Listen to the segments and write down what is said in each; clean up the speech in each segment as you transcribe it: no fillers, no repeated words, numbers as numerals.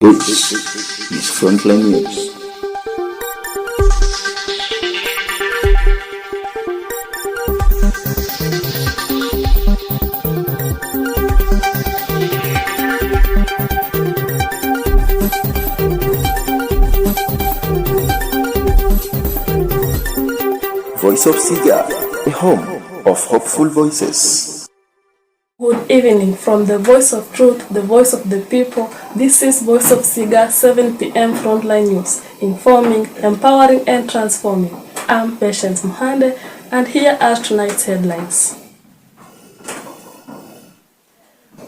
This is Frontline News. Voice of SIGA, a home of hopeful voices. Good evening from the Voice of Truth, the voice of the people. This is Voice of SIGA, 7 p.m. Frontline News, informing, empowering, and transforming. I'm Patience Muhande, and here are tonight's headlines.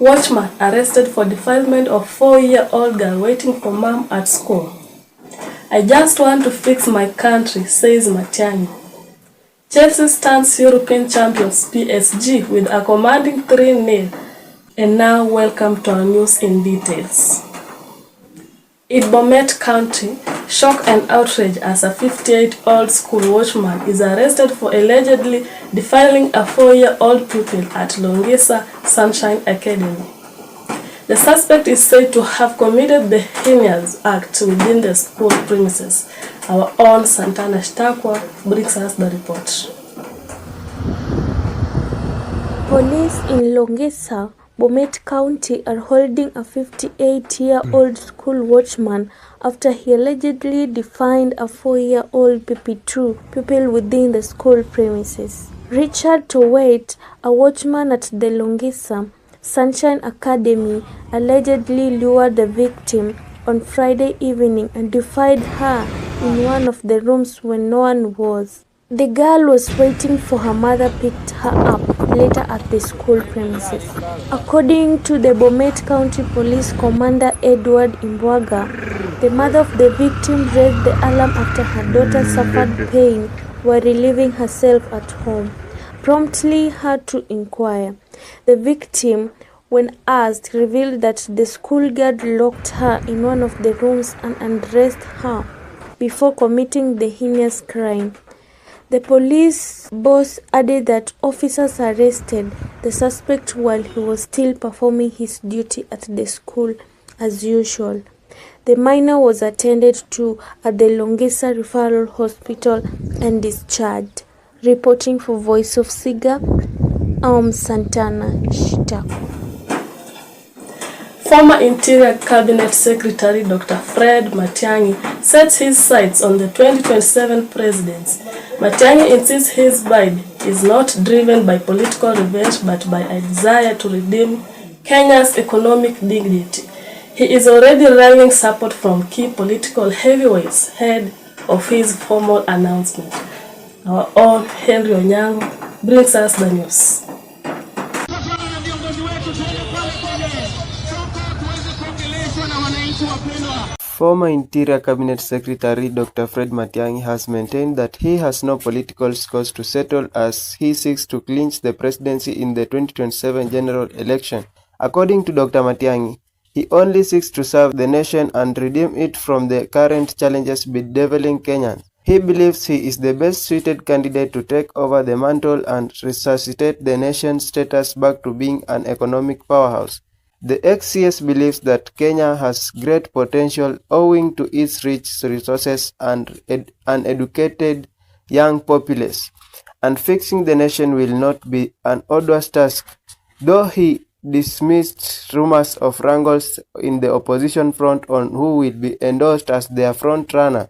Watchman arrested for defilement of 4-year-old girl waiting for mom at school. I just want to fix my country, says Matiang'i. Chelsea stands European champions PSG with a commanding 3-0. And now welcome to our news in details. In Bomet County, shock and outrage as a 58-year-old school watchman is arrested for allegedly defiling a 4-year-old pupil at Longisa Sunshine Academy. The suspect is said to have committed the heinous act within the school premises. Our own Santana Shtakwa brings us the report. Police in Longisa, Bomet County are holding a 58-year-old school watchman after he allegedly defied a 4-year-old PP2 pupil within the school premises. Richard Towait, a watchman at the Longisa Sunshine Academy, allegedly lured the victim on Friday evening and defied her in one of the rooms when no one was. The girl was waiting for her mother picked her up later at the school premises. According to the Bomet County Police Commander Edward Imbwaga, the mother of the victim raised the alarm after her daughter suffered pain while relieving herself at home, promptly had to inquire. The victim, when asked, revealed that the school guard locked her in one of the rooms and undressed her before committing the heinous crime. The police boss added that officers arrested the suspect while he was still performing his duty at the school as usual. The minor was attended to at the Longisa Referral Hospital and discharged. Reporting for Voice of SIGA, Santana Shtakwa. Former Interior Cabinet Secretary Dr. Fred Matiang'i sets his sights on the 2027 presidency. Matiang'i insists his bid is not driven by political revenge but by a desire to redeem Kenya's economic dignity. He is already rallying support from key political heavyweights ahead of his formal announcement. Our own Henry Onyango brings us the news. Former Interior Cabinet Secretary Dr. Fred Matiang'i has maintained that he has no political scores to settle as he seeks to clinch the presidency in the 2027 general election. According to Dr. Matiang'i, he only seeks to serve the nation and redeem it from the current challenges bedeviling Kenyans. He believes he is the best suited candidate to take over the mantle and resuscitate the nation's status back to being an economic powerhouse. The ex-CS believes that Kenya has great potential owing to its rich resources and an educated young populace, and fixing the nation will not be an arduous task, though he dismissed rumors of wrangles in the opposition front on who will be endorsed as their front-runner,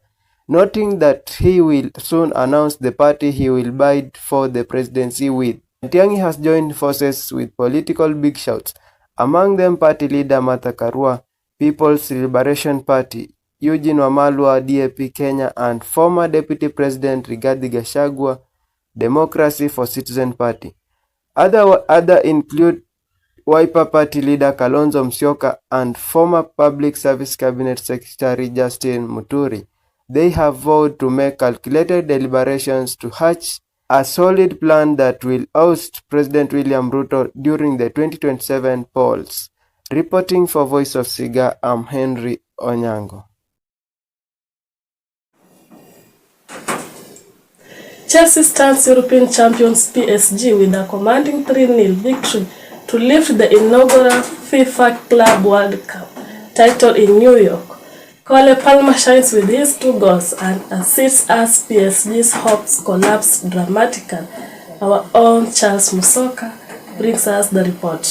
noting that he will soon announce the party he will bid for the presidency with. Matiang'i has joined forces with political big shots, among them party leader Martha Karua, People's Liberation Party, Eugene Wamalwa, DAP Kenya, and former Deputy President Rigathi Gachagua, Democracy for Citizen Party. Other include Wiper Party leader Kalonzo Musyoka and former Public Service Cabinet Secretary Justin Muturi. They have vowed to make calculated deliberations to hatch a solid plan that will oust President William Ruto during the 2027 polls. Reporting for Voice of SIGA, I'm Henry Onyango. Chelsea stands European champions PSG with a commanding 3-0 victory to lift the inaugural FIFA Club World Cup. title in New York. Cole Palmer shines with his 2 goals and assists as PSG's hopes collapse dramatically. Our own Charles Musoka brings us the report.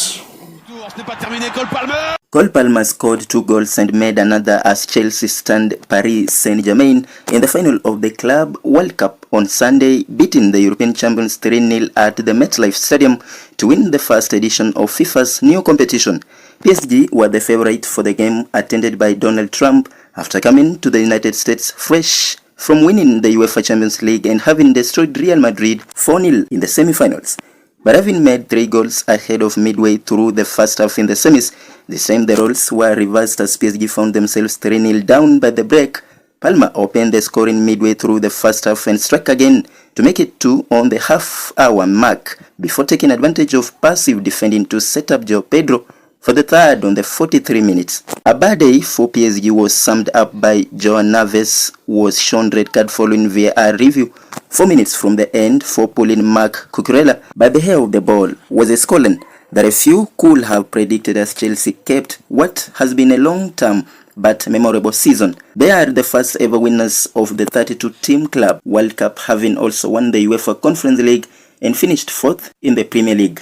Cole Palmer scored 2 goals and made another as Chelsea stunned Paris Saint-Germain in the final of the Club World Cup on Sunday, beating the European champions 3-0 at the MetLife Stadium to win the first edition of FIFA's new competition. PSG were the favorite for the game, attended by Donald Trump, after coming to the United States fresh from winning the UEFA Champions League and having destroyed Real Madrid 4-0 in the semi-finals. But having made 3 goals ahead of midway through the first half in the semis, this time the roles were reversed as PSG found themselves 3-0 down by the break. Palmer opened the scoring midway through the first half and struck again to make it 2 on the half-hour mark before taking advantage of passive defending to set up João Pedro for the third on the 43 minutes. A bad day for PSG was summed up by João Neves, who was shown red card following VAR review 4 minutes from the end for pulling Marc Cucurella by the hair of the ball. Was a scoreline that a few could have predicted as Chelsea kept what has been a long-term but memorable season. They are the first ever winners of the 32-team Club World Cup, having also won the UEFA Conference League and finished 4th in the Premier League.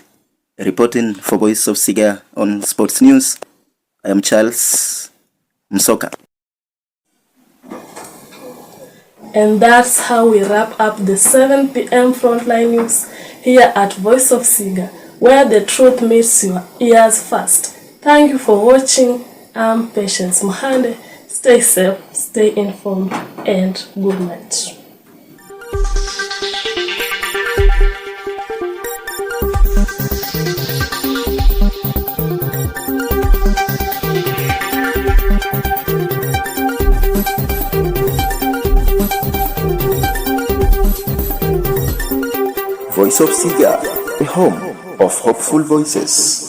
Reporting for Voice of SIGA on Sports News, I am Charles Musoka. And that's how we wrap up the 7 p.m. Frontline News here at Voice of SIGA, where the truth meets your ears first. Thank you for watching. I'm Patience Muhande. Stay safe, stay informed, and good night. Voice of SIGA, a home of hopeful voices.